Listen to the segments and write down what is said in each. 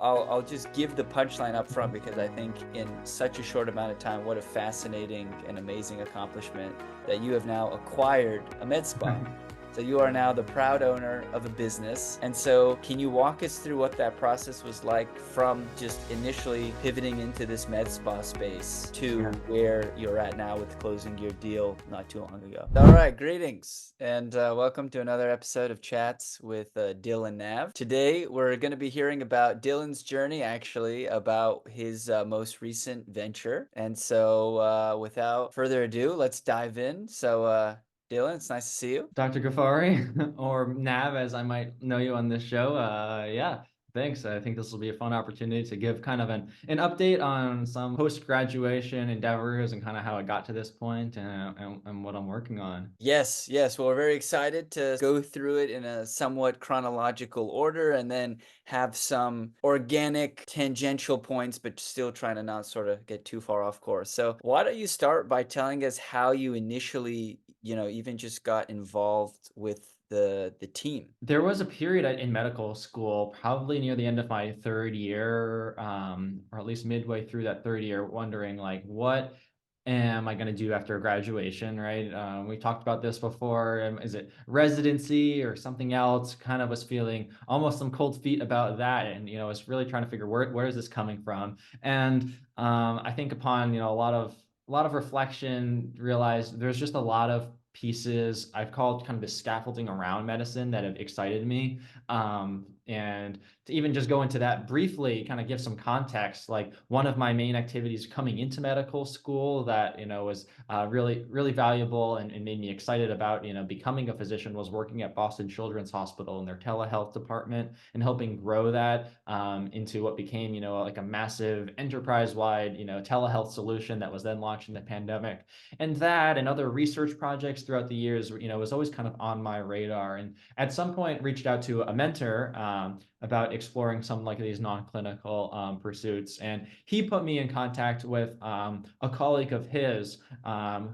I'll just give the punchline up front because I think in such a short amount of time, what a fascinating and amazing accomplishment that you have now acquired a med spa. So you are now the proud owner of a business. And so can you walk us through what that process was like from just initially pivoting into this med spa space to where you're at now with closing your deal not too long ago? All right, greetings and welcome to another episode of Chats with Dylan Nav. Today we're going to be hearing about Dylan's journey, actually, about his most recent venture. And so without further ado, let's dive in. So Dylan, it's nice to see you. Dr. Ghaffari, or Nav, as I might know you on this show. Yeah, thanks. I think this will be a fun opportunity to give kind of an update on some post-graduation endeavors and kind of how I got to this point and what I'm working on. Yes, yes. Well, we're very excited to go through it in a somewhat chronological order and then have some organic tangential points, but still trying to not sort of get too far off course. So why don't you start by telling us how you initially, even just got involved with the team? There was a period in medical school, probably near the end of my third year, or at least midway through that third year, wondering like, what am I going to do after graduation, right? We talked about this before. Is it residency or something else? Kind of was feeling almost some cold feet about that, and was really trying to figure where is this coming from. And I think upon a lot of reflection, realized there's just a lot of pieces I've called kind of the scaffolding around medicine that have excited me. And to even just go into that briefly, kind of give some context, like one of my main activities coming into medical school that, was really, really valuable and made me excited about, becoming a physician was working at Boston Children's Hospital in their telehealth department and helping grow that into what became, like a massive enterprise-wide, telehealth solution that was then launched in the pandemic. And that and other research projects throughout the years, was always kind of on my radar. And at some point reached out to a mentor about exploring some like these non-clinical pursuits. And he put me in contact with a colleague of his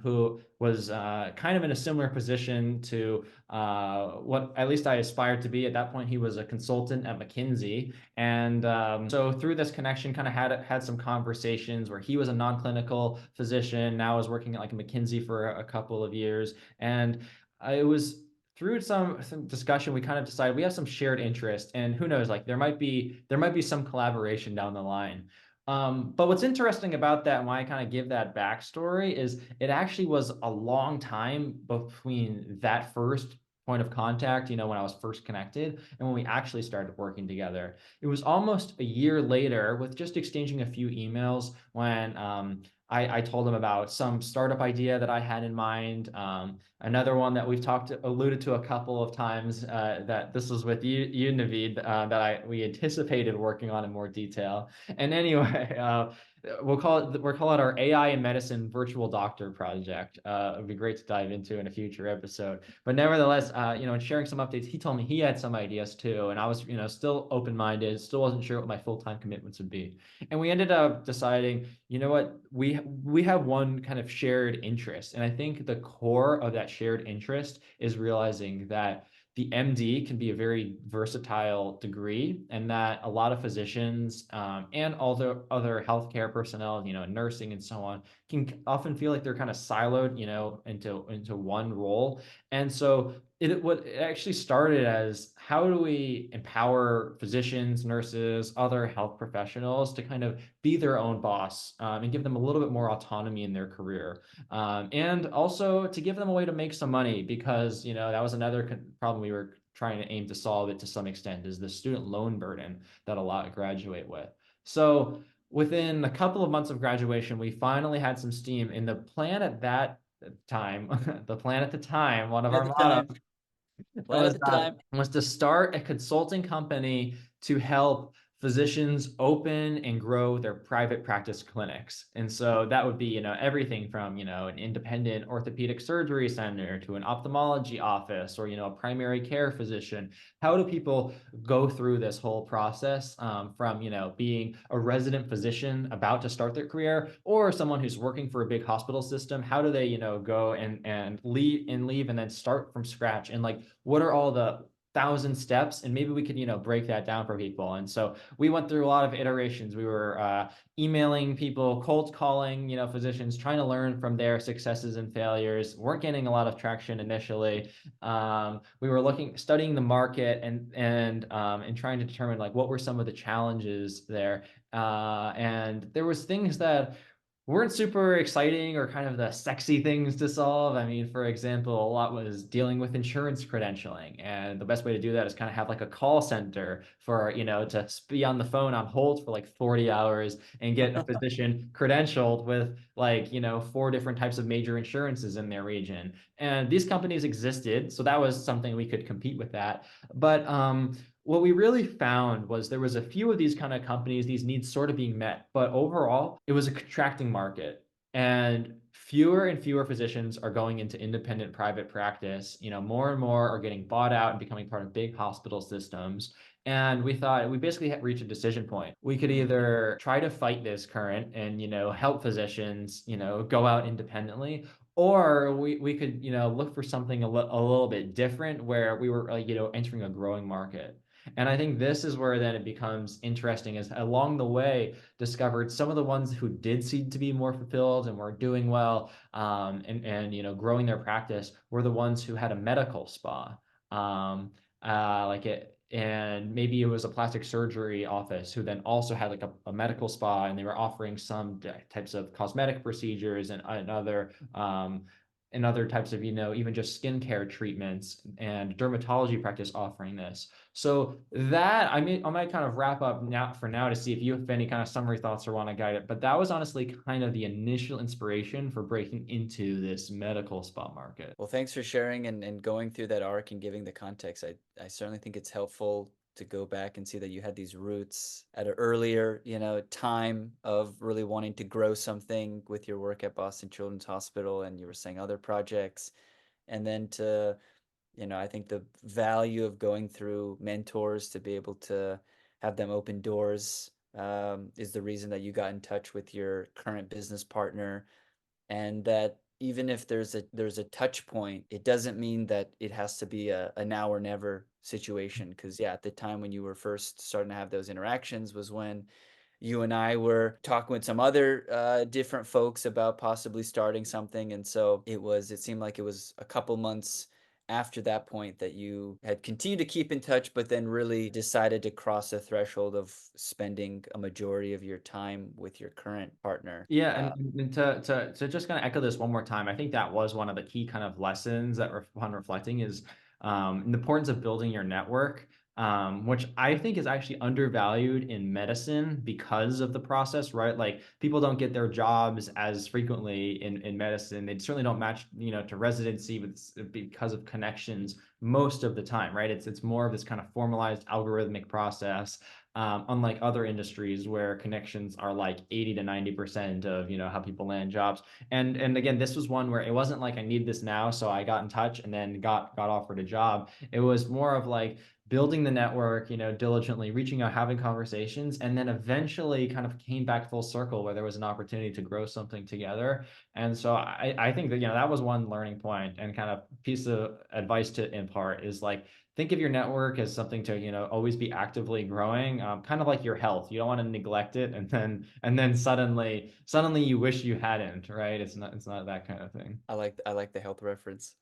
who was kind of in a similar position to what at least I aspired to be. At that point, he was a consultant at McKinsey. And so through this connection, kind of had some conversations where he was a non-clinical physician, now was working at like McKinsey for a couple of years. And it was through some discussion, we kind of decided we have some shared interest, and who knows, like there might be some collaboration down the line. But what's interesting about that and why I kind of give that backstory is it actually was a long time between that first point of contact, when I was first connected and when we actually started working together. It was almost a year later with just exchanging a few emails when I told him about some startup idea that I had in mind. Another one that we've alluded to a couple of times, that this was with you Navid, that we anticipated working on in more detail. And anyway, we'll call it our AI in medicine virtual doctor project. It'd be great to dive into in a future episode. But nevertheless, in sharing some updates, he told me he had some ideas too, and I was, still open-minded, still wasn't sure what my full-time commitments would be. And we ended up deciding, you know what, we have one kind of shared interest, and I think the core of that shared interest is realizing that the MD can be a very versatile degree, and that a lot of physicians and all the other healthcare personnel, nursing and so on, can often feel like they're kind of siloed, into one role. And so what it actually started as, how do we empower physicians, nurses, other health professionals to kind of be their own boss, and give them a little bit more autonomy in their career, and also to give them a way to make some money, because that was another problem we were trying to aim to solve it to some extent, is the student loan burden that a lot graduate with. So within a couple of months of graduation, we finally had some steam. In the plan at that time, the plan at the time, one of At our the mottos time. One at the time. was to start a consulting company to help physicians open and grow their private practice clinics. And so that would be, everything from, an independent orthopedic surgery center to an ophthalmology office, or, a primary care physician. How do people go through this whole process, from, being a resident physician about to start their career, or someone who's working for a big hospital system? How do they, go and leave and then start from scratch? And like, what are all the thousand steps, and maybe we could, break that down for people. And so we went through a lot of iterations. We were emailing people, cold calling, physicians, trying to learn from their successes and failures. Weren't getting a lot of traction initially. We were studying the market, and trying to determine like what were some of the challenges there. And there was things that weren't super exciting or kind of the sexy things to solve. I mean, for example, a lot was dealing with insurance credentialing. And the best way to do that is kind of have like a call center for, to be on the phone on hold for like 40 hours and get a physician credentialed with like, 4 different types of major insurances in their region. And these companies existed. So that was something we could compete with that. But what we really found was there was a few of these kind of companies, these needs sort of being met, but overall, it was a contracting market. And fewer physicians are going into independent private practice. More and more are getting bought out and becoming part of big hospital systems. And we thought we basically had reached a decision point. We could either try to fight this current and, help physicians, go out independently, or we could, look for something a little bit different where we were like, entering a growing market. And I think this is where then it becomes interesting, is along the way discovered some of the ones who did seem to be more fulfilled and were doing well, and growing their practice were the ones who had a medical spa. Like it, and maybe it was a plastic surgery office who then also had like a medical spa, and they were offering some types of cosmetic procedures and other types of, even just skincare treatments, and dermatology practice offering this. So that I might kind of wrap up now for now to see if you have any kind of summary thoughts or want to guide it. But that was honestly kind of the initial inspiration for breaking into this medical spa market. Well, thanks for sharing and going through that arc and giving the context. I certainly think it's helpful to go back and see that you had these roots at an earlier, time of really wanting to grow something with your work at Boston Children's Hospital, and you were saying other projects. And then to, I think the value of going through mentors to be able to have them open doors, is the reason that you got in touch with your current business partner, and that even if there's a touch point, it doesn't mean that it has to be a now or never situation. Because yeah, at the time when you were first starting to have those interactions was when you and I were talking with some other different folks about possibly starting something. And so it seemed like it was a couple months after that point that you had continued to keep in touch, but then really decided to cross the threshold of spending a majority of your time with your current partner. Yeah, and to just kind of echo this one more time, I think that was one of the key kind of lessons that upon reflecting is the importance of building your network, which I think is actually undervalued in medicine because of the process, right? Like people don't get their jobs as frequently in medicine. They certainly don't match, to residency because of connections most of the time, right? It's more of this kind of formalized algorithmic process, unlike other industries where connections are like 80 to 90% of, how people land jobs. And again, this was one where it wasn't like I need this now, so I got in touch and then got offered a job. It was more of like building the network, diligently reaching out, having conversations, and then eventually kind of came back full circle where there was an opportunity to grow something together. And so I think that, that was one learning point and kind of piece of advice to impart is like, think of your network as something to, always be actively growing, kind of like your health. You don't want to neglect it, and then suddenly you wish you hadn't, right? It's not that kind of thing. I like the health reference.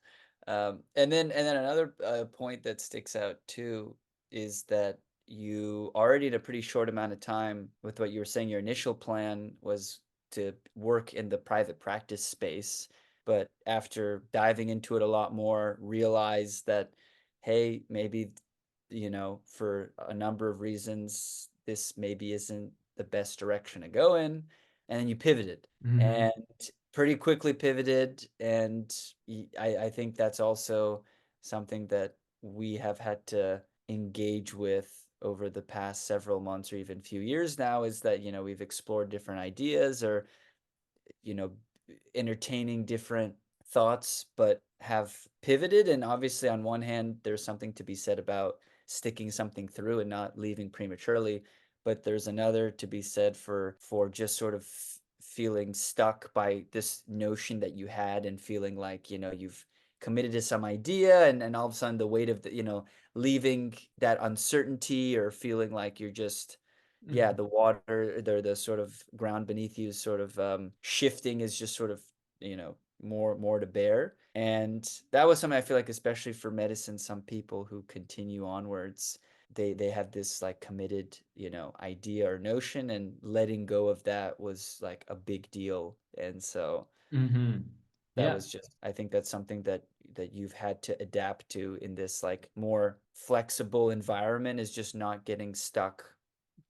And then another point that sticks out too is that you already in a pretty short amount of time, with what you were saying, your initial plan was to work in the private practice space, but after diving into it a lot more, realize that, hey, maybe, for a number of reasons, this maybe isn't the best direction to go in. And then you pivoted. Mhm. And pretty quickly pivoted. And I think that's also something that we have had to engage with over the past several months or even few years now, is that, we've explored different ideas, or, you know, entertaining different thoughts, but have pivoted. And obviously, on one hand, there's something to be said about sticking something through and not leaving prematurely. But there's another to be said for just sort of feeling stuck by this notion that you had, and feeling like, you've committed to some idea, and all of a sudden the weight of the, leaving that uncertainty or feeling like you're just, yeah, Mhm. the water, the sort of ground beneath you is sort of shifting, is just sort of, more to bear. And that was something I feel like, especially for medicine, some people who continue onwards, they have this like committed, idea or notion, and letting go of that was like a big deal. And so Mhm. that Yeah. was just, I think that's something that you've had to adapt to in this like more flexible environment, is just not getting stuck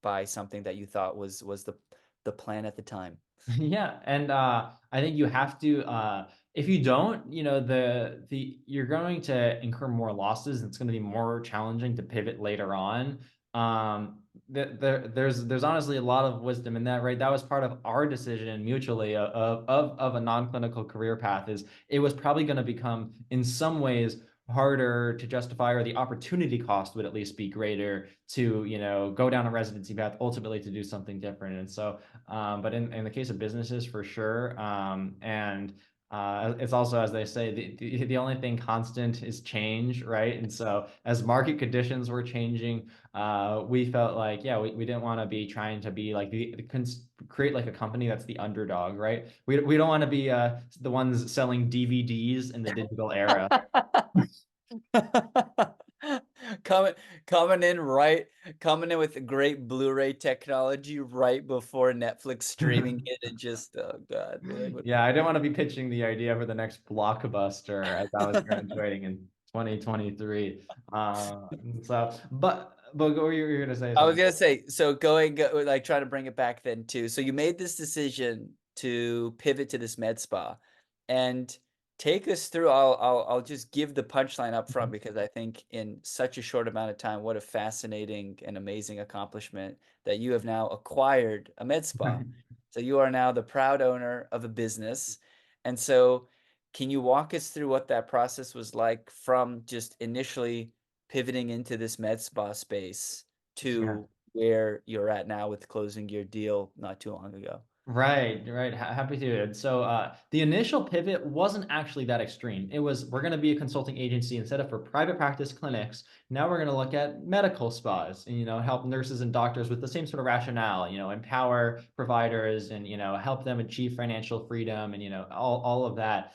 by something that you thought was the plan at the time. Yeah, and I think you have to if you don't, the you're going to incur more losses and it's going to be more challenging to pivot later on. There's honestly a lot of wisdom in that, right? That was part of our decision mutually of a non-clinical career path. Is it was probably going to become in some ways harder to justify, or the opportunity cost would at least be greater to, go down a residency path ultimately to do something different. And so but in the case of businesses, for sure. And it's also, as they say, the only thing constant is change, right? And so as market conditions were changing, we felt like, yeah, we didn't want to be trying to be like create like a company that's the underdog, right? We don't want to be the ones selling DVDs in the digital era. coming coming in right coming in with great Blu-ray technology right before Netflix streaming it, and just, oh god, we're like, what? Yeah, I didn't want to be pitching the idea for the next blockbuster as I was graduating in 2023. But what were you gonna say I was something? gonna say, so like trying to bring it back then too. So you made this decision to pivot to this med spa, and take us through. I'll just give the punchline up front, because I think in such a short amount of time, what a fascinating and amazing accomplishment that you have now acquired a med spa. So you are now the proud owner of a business. And so can you walk us through what that process was like, from just initially pivoting into this med spa space Yeah. to where you're at now with closing your deal not too long ago? Right, right. Happy to. And so the initial pivot wasn't actually that extreme. It was, we're going to be a consulting agency instead of for private practice clinics. Now we're going to look at medical spas and, help nurses and doctors with the same sort of rationale, empower providers and, help them achieve financial freedom and, all of that.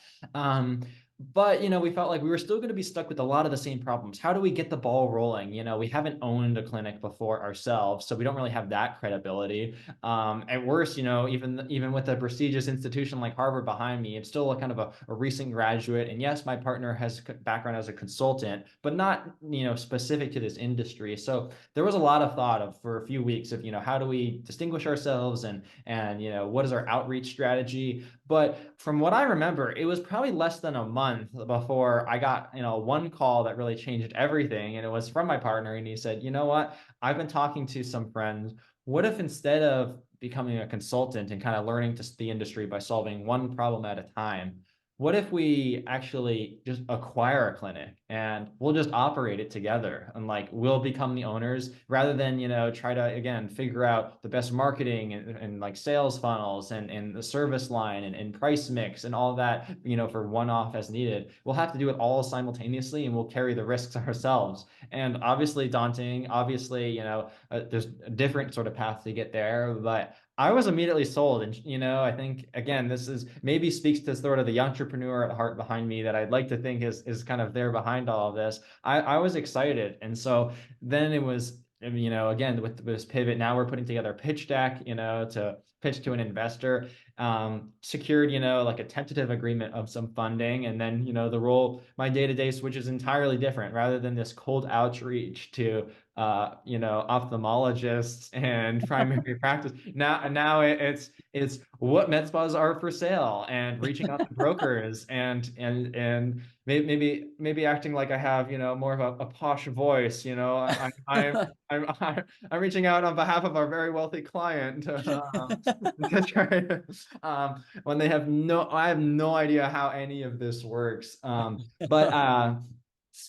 But, we felt like we were still going to be stuck with a lot of the same problems. How do we get the ball rolling? We haven't owned a clinic before ourselves, so we don't really have that credibility. At worst, even with a prestigious institution like Harvard behind me, I'm still a kind of a recent graduate. And yes, my partner has background as a consultant, but not, specific to this industry. So there was a lot of thought of for a few weeks of, how do we distinguish ourselves and what is our outreach strategy? But from what I remember, it was probably less than a month before I got, one call that really changed everything. And it was from my partner. And he said, you know what? I've been talking to some friends. What if instead of becoming a consultant and kind of learning to the industry by solving one problem at a time, what if we actually just acquire a clinic and we'll just operate it together and like we'll become the owners rather than, try to again figure out the best marketing and like sales funnels and the service line and price mix and all that, for one off as needed. We'll have to do it all simultaneously and we'll carry the risks ourselves. And obviously daunting, obviously, there's a different sort of path to get there, but I was immediately sold. And, I think, again, this is maybe speaks to sort of the entrepreneur at heart behind me that I'd like to think is kind of there behind all of this. I was excited. And so then it was, again, with this pivot, now we're putting together a pitch deck, to pitch to an investor, secured, like a tentative agreement of some funding. And then, the role, my day-to-day switches entirely different rather than this cold outreach to ophthalmologists and primary practice. Now it's what med spas are for sale and reaching out to brokers and maybe acting like I have, more of a posh voice. I'm reaching out on behalf of our very wealthy client to try to, when I have no idea how any of this works. But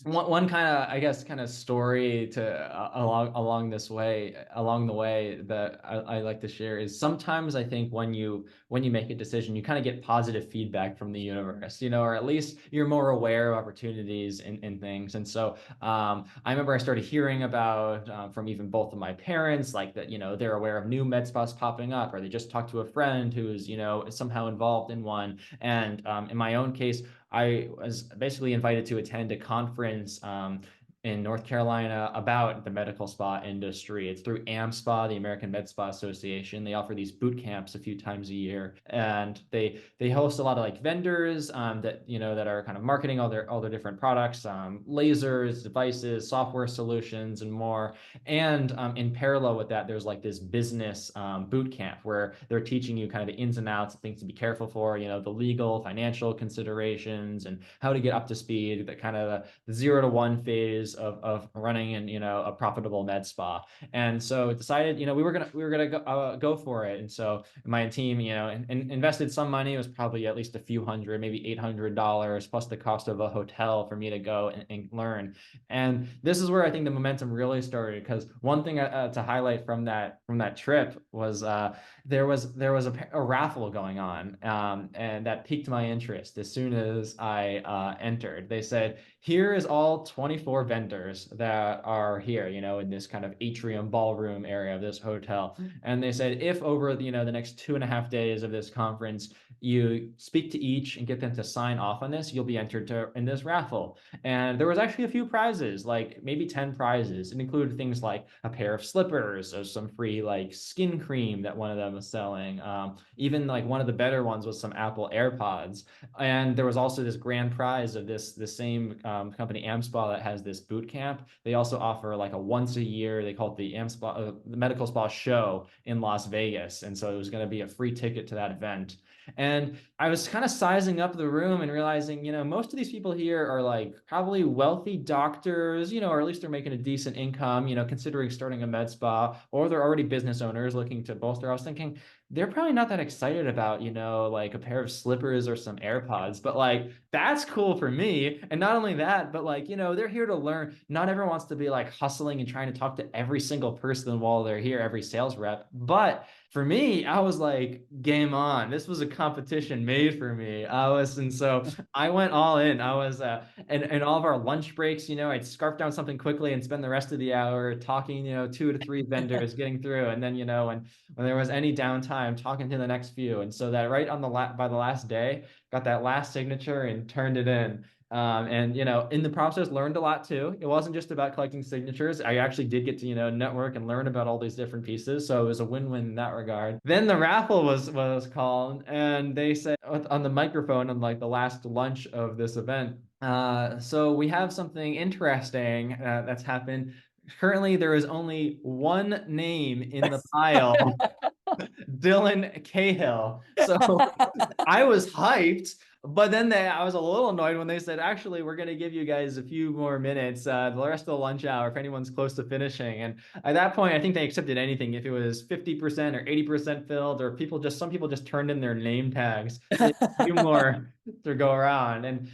One kind of, I guess, kind of story to along the way that I like to share is sometimes I think when you make a decision, you kind of get positive feedback from the universe, or at least you're more aware of opportunities in things. And so I remember I started hearing about from even both of my parents, like that, they're aware of new med spas popping up, or they just talked to a friend who is, somehow involved in one. And in my own case, I was basically invited to attend a conference in North Carolina about the medical spa industry. It's through AmSpa, the American Med Spa Association. They offer these boot camps a few times a year, and they host a lot of like vendors that are kind of marketing all their different products, lasers, devices, software solutions, and more. And in parallel with that, there's like this business boot camp where they're teaching you kind of the ins and outs, things to be careful for, the legal, financial considerations, and how to get up to speed, that kind of the 0 to 1 phase of running and a profitable med spa. And so decided, we were gonna go for it. And so my team, invested some money. It was probably at least a few hundred, maybe $800 plus the cost of a hotel for me to go and learn. And this is where I think the momentum really started, because one thing to highlight from that trip was there was a raffle going on, and that piqued my interest as soon as I entered. They said, "Here is all 24 vendors that are here, in this kind of atrium ballroom area of this hotel." And they said, if over the next 2.5 days of this conference, you speak to each and get them to sign off on this, you'll be entered in this raffle. And there was actually a few prizes, like maybe 10 prizes. It included things like a pair of slippers or some free like skin cream that one of them was selling. Even like one of the better ones was some Apple AirPods. And there was also this grand prize of the same company, AmSpa, that has this boot camp. They also offer like a once a year, they call it the AmSpa, the medical spa show in Las Vegas. And so it was going to be a free ticket to that event. And I was kind of sizing up the room and realizing, most of these people here are like probably wealthy doctors, or at least they're making a decent income, considering starting a med spa, or they're already business owners looking to bolster. I was thinking they're probably not that excited about, like a pair of slippers or some AirPods, but like that's cool for me. And not only that, but like, they're here to learn. Not everyone wants to be like hustling and trying to talk to every single person while they're here, every sales rep. But for me, I was like, game on. This was a competition made for me. And so I went all in. I was, and all of our lunch breaks, I'd scarf down something quickly and spend the rest of the hour talking, 2 to 3 vendors, getting through. And then, when there was any downtime, talking to the next few. And so that right on by the last day, got that last signature and turned it in. And in the process, learned a lot too. It wasn't just about collecting signatures. I actually did get to network and learn about all these different pieces. So it was a win-win in that regard. Then the raffle was called, and they said on the microphone on like the last lunch of this event. So we have something interesting that's happened. Currently, there is only one name in the pile, Dylan Cahill. So I was hyped, but then I was a little annoyed when they said, actually, we're going to give you guys a few more minutes, the rest of the lunch hour, if anyone's close to finishing. And at that point, I think they accepted anything. If it was 50% or 80% filled, or some people just turned in their name tags. So a few more to go around. And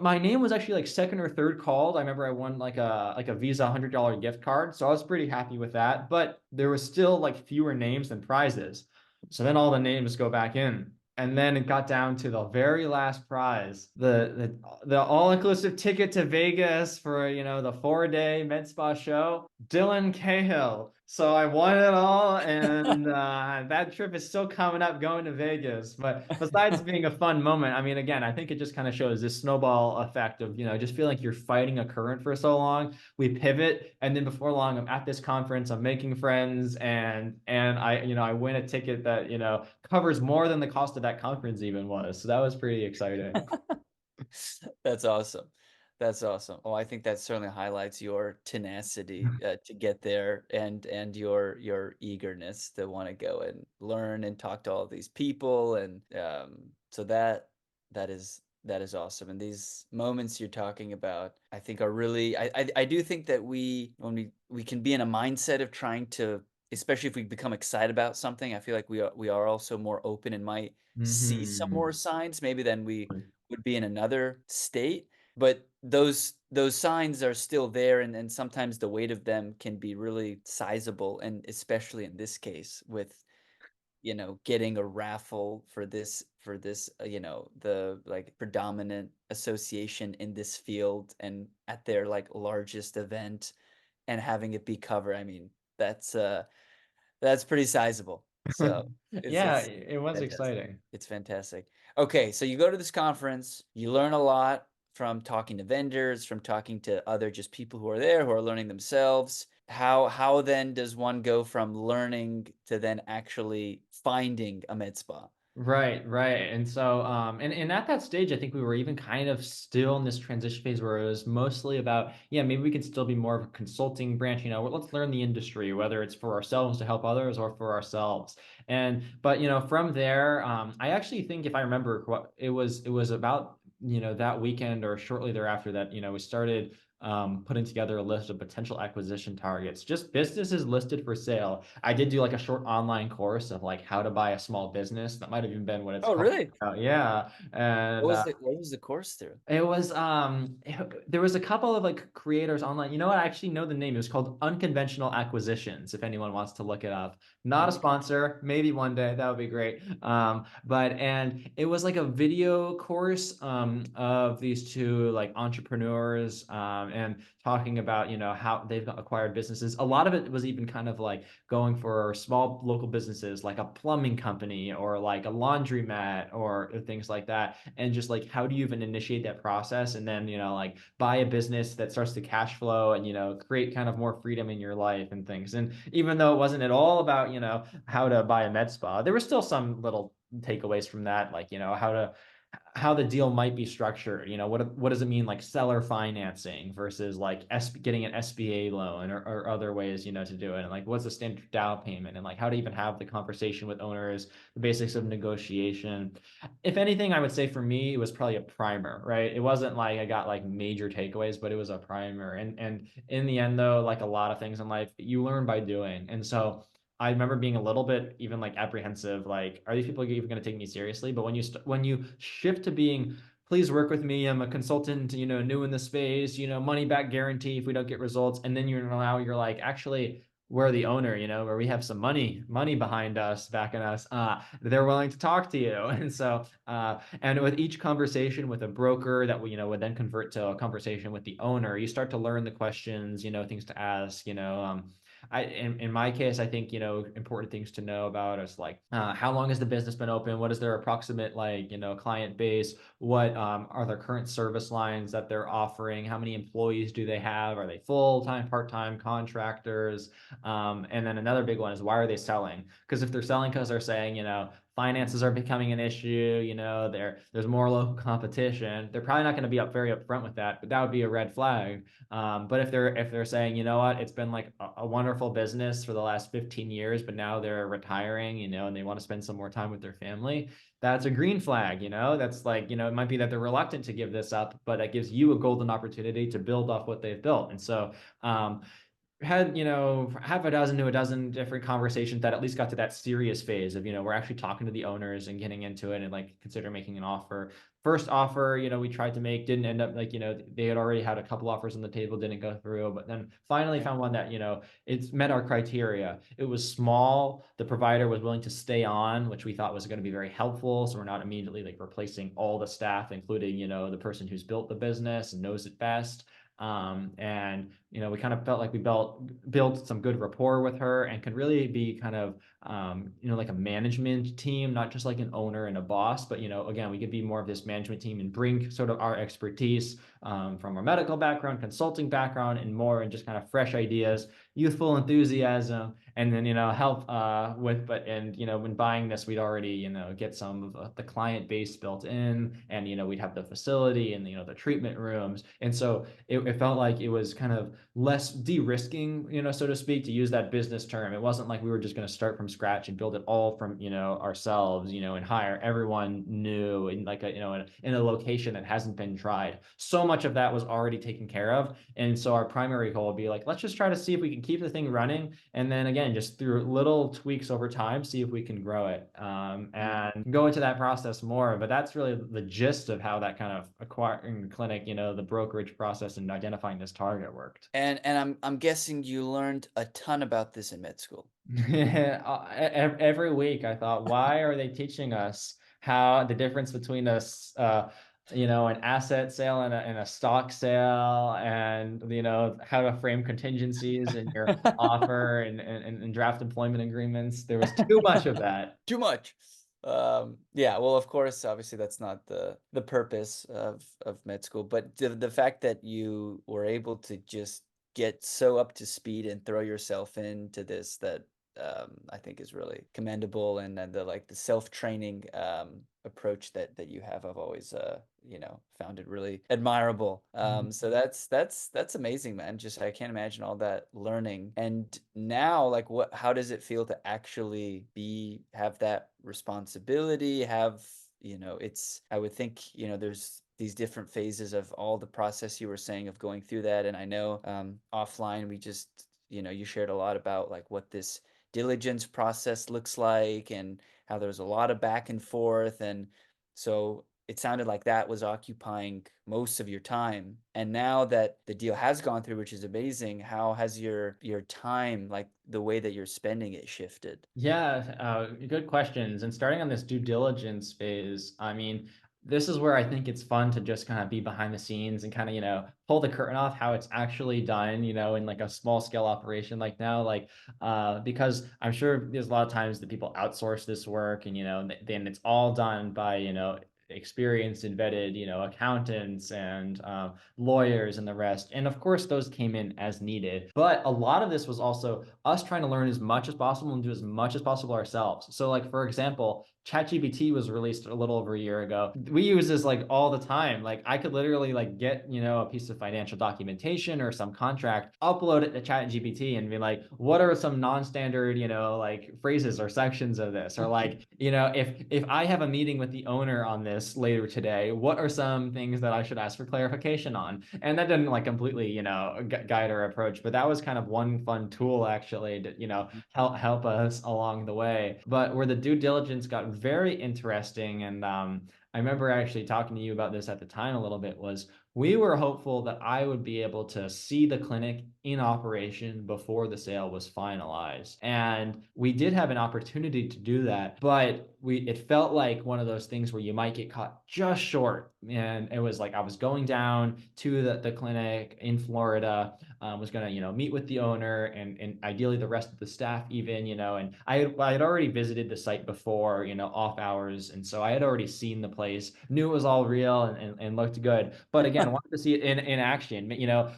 my name was actually like second or third called. I remember I won like a Visa $100 gift card, so I was pretty happy with that. But there was still like fewer names than prizes. So then all the names go back in. And then it got down to the very last prize, the all-inclusive ticket to Vegas for, the 4-day med spa show, Dylan Cahill. So I won it all, and that trip is still coming up, going to Vegas. But besides being a fun moment, I mean, again, I think it just kind of shows this snowball effect of, just feeling like you're fighting a current for so long. We pivot, and then before long, I'm at this conference, I'm making friends, and I win a ticket that, covers more than the cost of that conference even was. So that was pretty exciting. That's awesome. That's awesome. Oh, I think that certainly highlights your tenacity to get there, and your eagerness to want to go and learn and talk to all these people. And so that is awesome. And these moments you're talking about, I think are really, I do think that when we can be in a mindset of trying to, especially if we become excited about something, I feel like we are also more open and might see some more Hmm. signs maybe than we would be in another state. But those signs are still there, and sometimes the weight of them can be really sizable, and especially in this case with, getting a raffle for this, the like predominant association in this field and at their like largest event and having it be cover. I mean, that's pretty sizable. So it's Yeah, it's it was fantastic. exciting. It's fantastic. Okay, so you go to this conference, you learn a lot from talking to vendors, from talking to other just people who are there who are learning themselves. How then does one go from learning to then actually finding a med spa? Right, right. And so, and at that stage, I think we were even kind of still in this transition phase where it was mostly about, yeah, maybe we could still be more of a consulting branch, let's learn the industry, whether it's for ourselves to help others or for ourselves. But, from there, I actually think if I remember what it was about, that weekend or shortly thereafter that, we started putting together a list of potential acquisition targets, just businesses listed for sale. I did do like a short online course of like how to buy a small business. That might have even been what it's Oh, called. really? Yeah. What And was the course through? it was there was a couple of like creators online. You know what? I actually know the name. It was called Unconventional Acquisitions, if anyone wants to look it up. Not a Okay. sponsor, maybe one day, that would be great. But and it was like a video course of these two like entrepreneurs and talking about, how they've acquired businesses. A lot of it was even kind of like going for small local businesses like a plumbing company or like a laundromat or things like that, and just like how do you even initiate that process and then like buy a business that starts to cash flow and create kind of more freedom in your life and things. And even though it wasn't at all about how to buy a med spa, there were still some little takeaways from that, like how the deal might be structured. What does it mean, like seller financing versus like getting an SBA loan or other ways, to do it. And like, what's the standard down payment and like how to even have the conversation with owners, the basics of negotiation. If anything, I would say for me, it was probably a primer, right? It wasn't like I got like major takeaways, but it was a primer. And in the end, though, like a lot of things in life, you learn by doing. And so I remember being a little bit even like apprehensive, like, are these people even going to take me seriously? But when you shift to being, please work with me, I'm a consultant, new in the space, money back guarantee if we don't get results, and then you're like, actually, we're the owner, where we have some money behind us, backing us. They're willing to talk to you, and so and with each conversation with a broker that would then convert to a conversation with the owner, you start to learn the questions, things to ask, in my case, I think, important things to know about is like, how long has the business been open? What is their approximate like, client base? What are their current service lines that they're offering? How many employees do they have? Are they full-time, part-time contractors? And then another big one is why are they selling? Because if they're selling because they're saying, finances are becoming an issue, there's more local competition, they're probably not going to be very upfront with that, but that would be a red flag. But if they're saying, what, it's been like a wonderful business for the last 15 years, but now they're retiring, and they want to spend some more time with their family, that's a green flag. That's like, it might be that they're reluctant to give this up, but that gives you a golden opportunity to build off what they've built. And so had half a dozen to a dozen different conversations that at least got to that serious phase of we're actually talking to the owners and getting into it and like consider making an offer. First offer we tried to make didn't end up, like they had already had a couple offers on the table, didn't go through, but then finally Okay. found one that it's met our criteria. It was small, the provider was willing to stay on, which we thought was going to be very helpful, so we're not immediately like replacing all the staff, including the person who's built the business and knows it best. And we kind of felt like we built some good rapport with her and could really be kind of like a management team, not just like an owner and a boss, but again, we could be more of this management team and bring sort of our expertise from our medical background, consulting background, and more, and just kind of fresh ideas, youthful enthusiasm, and then help with. But and when buying this, we'd already get some of the client base built in, and we'd have the facility and the treatment rooms, and so it felt like it was kind of less de-risking, so to speak, to use that business term. It wasn't like we were just going to start from scratch and build it all from, ourselves, and hire everyone new in like a, in a location that hasn't been tried. So much of that was already taken care of. And so our primary goal would be like, let's just try to see if we can keep the thing running. And then again, just through little tweaks over time, see if we can grow it, and go into that process more. But that's really the gist of how that kind of acquiring the clinic, the brokerage process and identifying this target worked. And I'm guessing you learned a ton about this in med school. Every week I thought, why are they teaching us how the difference between an asset sale and a stock sale, and how to frame contingencies in your offer and draft employment agreements. There was too much of that. Too much. Yeah, well, of course, obviously that's not the purpose of med school, but the fact that you were able to just get so up to speed and throw yourself into this, that I think is really commendable. And then the self-training approach that you have, I've always found it really admirable. So that's amazing, man. Just I can't imagine all that learning. And now, like, how does it feel to actually have that responsibility? I would think, there's these different phases of all the process you were saying of going through that. And I know offline we just, you shared a lot about like what this diligence process looks like, and how there's a lot of back and forth. And so it sounded like that was occupying most of your time. And now that the deal has gone through, which is amazing, how has your time, like the way that you're spending it, shifted? Yeah, good questions. And starting on this due diligence phase, I mean, this is where I think it's fun to just kind of be behind the scenes and kind of, pull the curtain off how it's actually done, in like a small scale operation like now, like, because I'm sure there's a lot of times that people outsource this work, and, then it's all done by, experienced and vetted, accountants and lawyers and the rest. And of course, those came in as needed. But a lot of this was also us trying to learn as much as possible and do as much as possible ourselves. So, like, for example, ChatGPT was released a little over a year ago. We use this like all the time. Like, I could literally like get, a piece of financial documentation or some contract, upload it to ChatGPT and be like, what are some non-standard, like phrases or sections of this? Or like, if I have a meeting with the owner on this later today, what are some things that I should ask for clarification on? And that didn't like completely, guide our approach, but that was kind of one fun tool actually to, help us along the way. But where the due diligence got very interesting, and I remember actually talking to you about this at the time a little bit, was we were hopeful that I would be able to see the clinic in operation before the sale was finalized. And we did have an opportunity to do that, but it felt like one of those things where you might get caught just short. And it was like I was going down to the clinic in Florida, was going to, meet with the owner and ideally the rest of the staff even, and I had already visited the site before, off hours. And so I had already seen the place, knew it was all real and looked good. But again, I wanted to see it in action.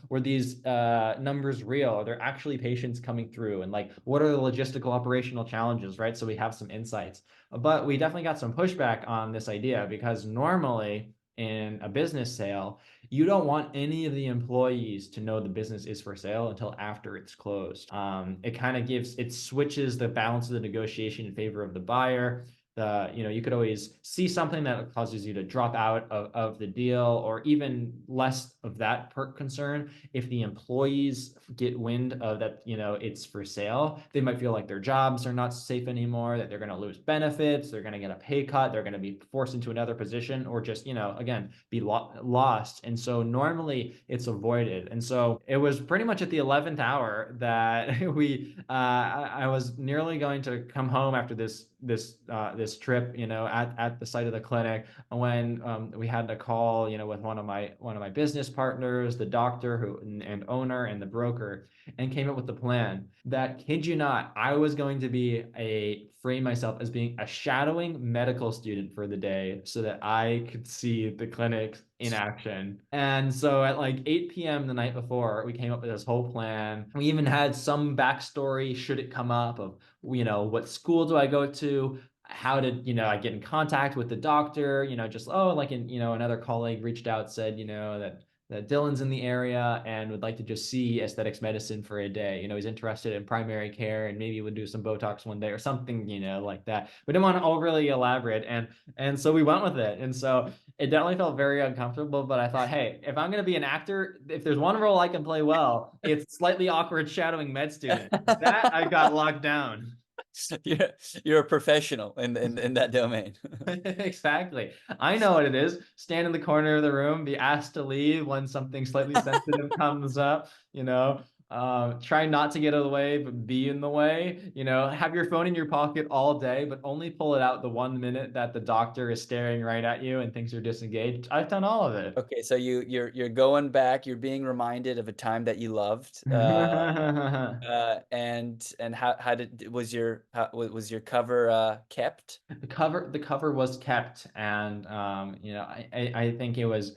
Were these numbers real? Are there actually patients coming through? And like, what are the logistical operational challenges, right? So we have some insights. But we definitely got some pushback on this idea, because normally in a business sale, you don't want any of the employees to know the business is for sale until after it's closed. It kind of it switches the balance of the negotiation in favor of the buyer. You could always see something that causes you to drop out of the deal, or even less of that concern. If the employees get wind of that, it's for sale, they might feel like their jobs are not safe anymore, that they're going to lose benefits, they're going to get a pay cut, they're going to be forced into another position, or just, again, be lost. And so normally it's avoided. And so it was pretty much at the 11th hour that I was nearly going to come home after this trip, at the site of the clinic, when we had a call, with one of my business partners, the doctor and owner and the broker, and came up with the plan that, kid you not, I was going to frame myself as being a shadowing medical student for the day so that I could see the clinic in action. And so at like 8 p.m. the night before, we came up with this whole plan. We even had some backstory should it come up of, what school do I go to? How did, I get in contact with the doctor, just, oh, like, another colleague reached out, said, that that Dylan's in the area and would like to just see aesthetics medicine for a day. He's interested in primary care and maybe would do some Botox one day or something, like that. We didn't want to overly elaborate, and so we went with it. And so it definitely felt very uncomfortable, but I thought, hey, if I'm going to be an actor, if there's one role I can play well, it's slightly awkward shadowing med student. That I got locked down. you're, you're a professional in that domain. Exactly. I know what it is. Stand in the corner of the room, be asked to leave when something slightly sensitive comes up, try not to get out of the way, but be in the way, have your phone in your pocket all day, but only pull it out the 1 minute that the doctor is staring right at you and things are disengaged. I've done all of it. Okay, so you're going back, you're being reminded of a time that you loved. And how was your cover kept? The cover was kept, and I think it was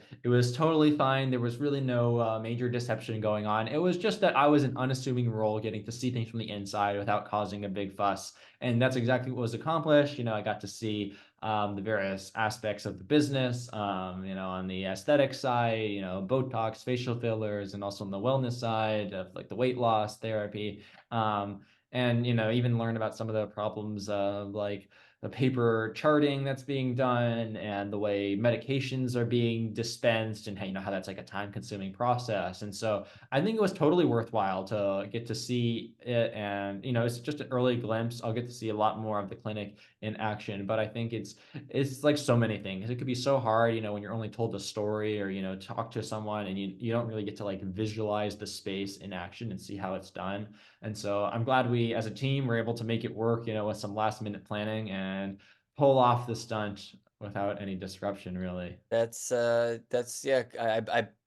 totally fine. There was really no major deception going on. It was just that I was an unassuming role, getting to see things from the inside without causing a big fuss, and that's exactly what was accomplished. I got to see the various aspects of the business, on the aesthetic side, Botox, facial fillers, and also on the wellness side of like the weight loss therapy. And even learn about some of the problems of like the paper charting that's being done and the way medications are being dispensed and how that's like a time consuming process. And so I think it was totally worthwhile to get to see it. And it's just an early glimpse. I'll get to see a lot more of the clinic in action, but I think it's like so many things. It could be so hard, when you're only told a story or talk to someone and you don't really get to like visualize the space in action and see how it's done. And so I'm glad we, as a team, were able to make it work, with some last minute planning and pull off the stunt without any disruption, really. That's yeah.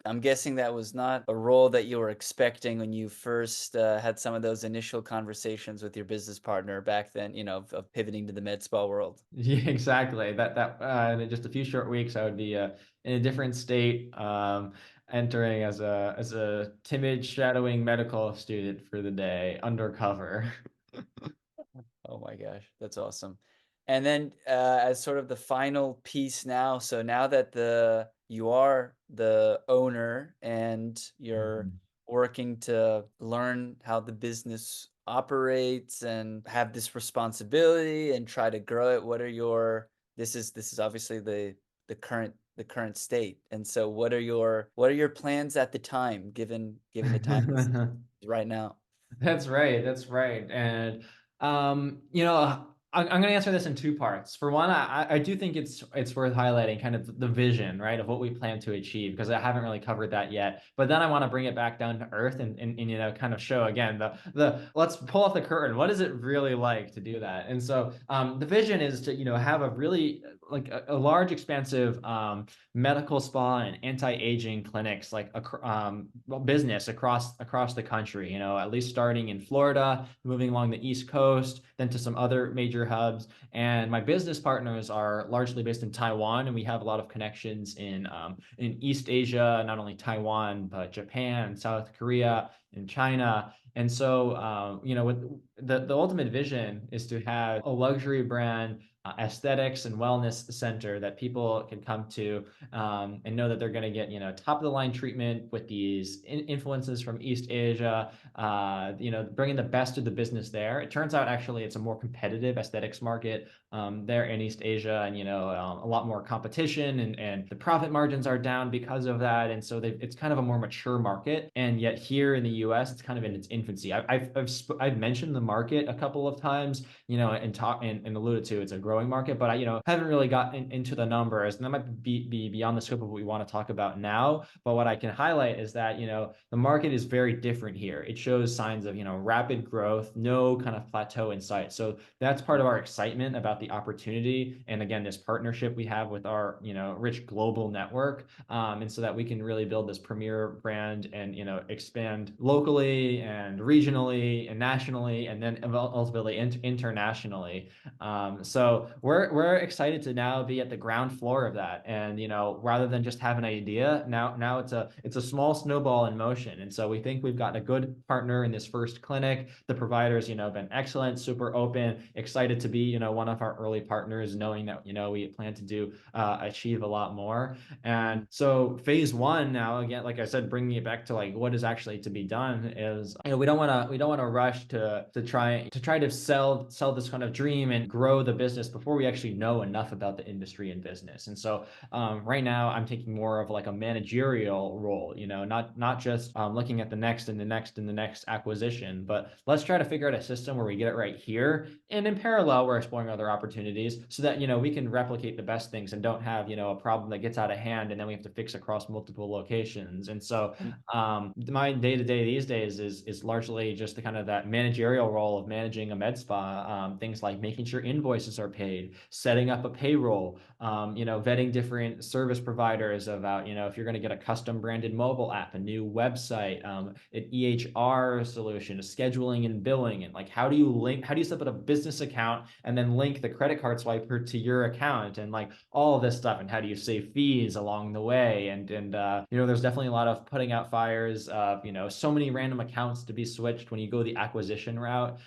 I'm guessing that was not a role that you were expecting when you first had some of those initial conversations with your business partner back then. Of pivoting to the med spa world. Yeah, exactly. In just a few short weeks, I would be in a different state, entering as a timid, shadowing medical student for the day, undercover. Oh my gosh, that's awesome. And then as sort of the final piece now, so now that you are the owner and you're Mhm. working to learn how the business operates and have this responsibility and try to grow it, this is obviously the current state. And so what are your plans at the time, given the time this is right now? That's right. That's right. And I'm going to answer this in two parts. For one, I do think it's worth highlighting kind of the vision, right, of what we plan to achieve, because I haven't really covered that yet. But then I want to bring it back down to earth and kind of show again the let's pull off the curtain. What is it really like to do that? And so the vision is to have a really like a large, expansive medical spa and anti-aging clinics, like business across the country, at least starting in Florida, moving along the East Coast, then to some other major hubs. And my business partners are largely based in Taiwan, and we have a lot of connections in East Asia, not only Taiwan, but Japan, South Korea, and China. And so, with the ultimate vision is to have a luxury brand aesthetics and wellness center that people can come to, and know that they're going to get top of the line treatment with these influences from East Asia, bringing the best of the business there. It turns out actually it's a more competitive aesthetics market there in East Asia, and a lot more competition, and the profit margins are down because of that. And so it's kind of a more mature market, and yet here in the US it's kind of in its infancy. I've mentioned the market a couple of times, and talk and alluded to it's a growing market, but I haven't really gotten into the numbers, and that might be beyond the scope of what we want to talk about now. But what I can highlight is that the market is very different here. It shows signs of rapid growth, no kind of plateau in sight. So that's part of our excitement about the opportunity, and again, this partnership we have with our rich global network, and so that we can really build this premier brand and expand locally and regionally and nationally, and then ultimately internationally. So we're excited to now be at the ground floor of that, and rather than just have an idea, now it's a small snowball in motion. And so we think we've got a good partner in this first clinic. The providers, been excellent, super open, excited to be one of our early partners, knowing that we plan to do achieve a lot more. And so phase one now, again, like I said, bringing it back to like what is actually to be done is, we don't want to rush to try to sell this kind of dream and grow the business before we actually know enough about the industry and business. And so right now I'm taking more of like a managerial role, not just looking at the next and the next and the next acquisition, but let's try to figure out a system where we get it right here. And in parallel, we're exploring other opportunities so that, we can replicate the best things and don't have, a problem that gets out of hand and then we have to fix across multiple locations. And so my day to day these days is largely just the kind of that managerial role of managing a med spa, things like making sure invoices are paid, setting up a payroll, vetting different service providers about, if you're going to get a custom branded mobile app, a new website, an EHR solution, scheduling and billing, and like how do you set up a business account and then link the credit card swiper to your account, and like all of this stuff, and how do you save fees along the way, and there's definitely a lot of putting out fires of so many random accounts to be switched when you go the acquisition route.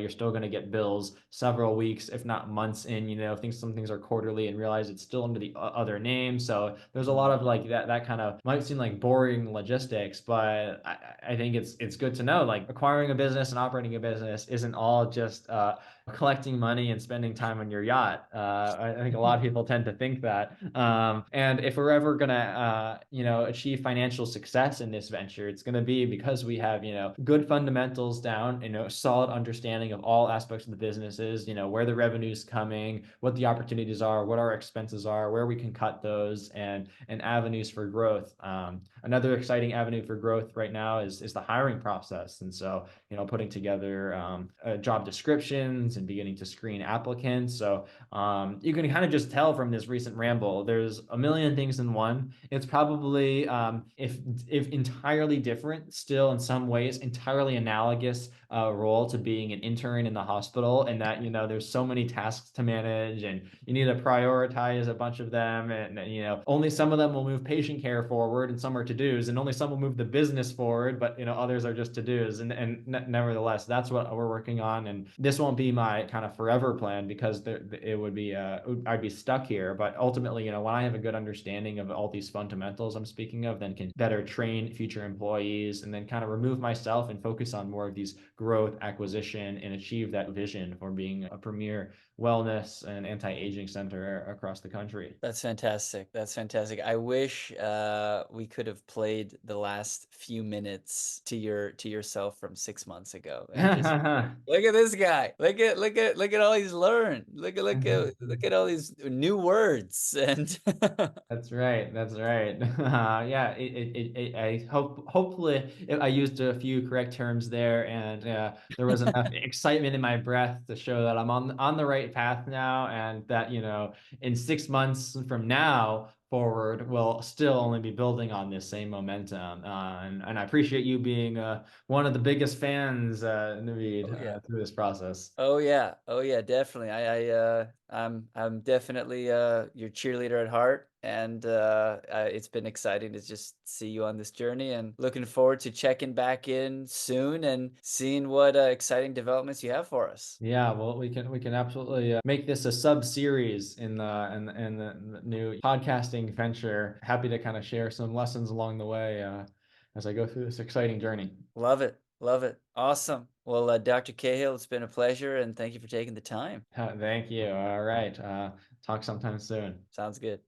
You're still going to get bills several weeks, if not months in, some things are quarterly and realize it's still under the other name. So there's a lot of like that kind of might seem like boring logistics, but I think it's good to know, like acquiring a business and operating a business isn't all just collecting money and spending time on your yacht. I think a lot of people tend to think that. And if we're ever gonna, achieve financial success in this venture, it's gonna be because we have, good fundamentals down, solid understanding of all aspects of the businesses, where the revenue's coming, what the opportunities are, what our expenses are, where we can cut those, and avenues for growth. Another exciting avenue for growth right now is the hiring process. And so, putting together job descriptions and beginning to screen applicants. So you can kind of just tell from this recent ramble, there's a million things in one. It's probably, if entirely different, still in some ways entirely analogous role to being an intern in the hospital, and that there's so many tasks to manage, and you need to prioritize a bunch of them, and only some of them will move patient care forward, and some are to-dos, and only some will move the business forward, but others are just to-dos, and nevertheless, that's what we're working on. And this won't be my kind of forever plan, because it would be I'd be stuck here. But ultimately, when I have a good understanding of all these fundamentals I'm speaking of, then can better train future employees, and then kind of remove myself and focus on more of these growth, acquisition, and achieve that vision for being a premier wellness and anti-aging center across the country. That's fantastic. That's fantastic. I wish we could have played the last few minutes to yourself from 6 months ago and just look at this guy. Look at all he's learned. Look at all these new words and That's right. That's right. Yeah. I hopefully I used a few correct terms there, and there was enough excitement in my breath to show that I'm on the right path now, and that in 6 months from now forward, we'll still only be building on this same momentum. And I appreciate you being one of the biggest fans, oh Navid, yeah. through this process. Oh yeah. Oh yeah, definitely. I'm definitely your cheerleader at heart, and it's been exciting to just see you on this journey, and looking forward to checking back in soon and seeing what exciting developments you have for us. Yeah, well, we can absolutely make this a sub series in the new podcasting venture. Happy to kind of share some lessons along the way as I go through this exciting journey. Love it. Love it. Awesome. Well, Dr. Cahill, it's been a pleasure, and thank you for taking the time. Thank you. All right. Talk sometime soon. Sounds good.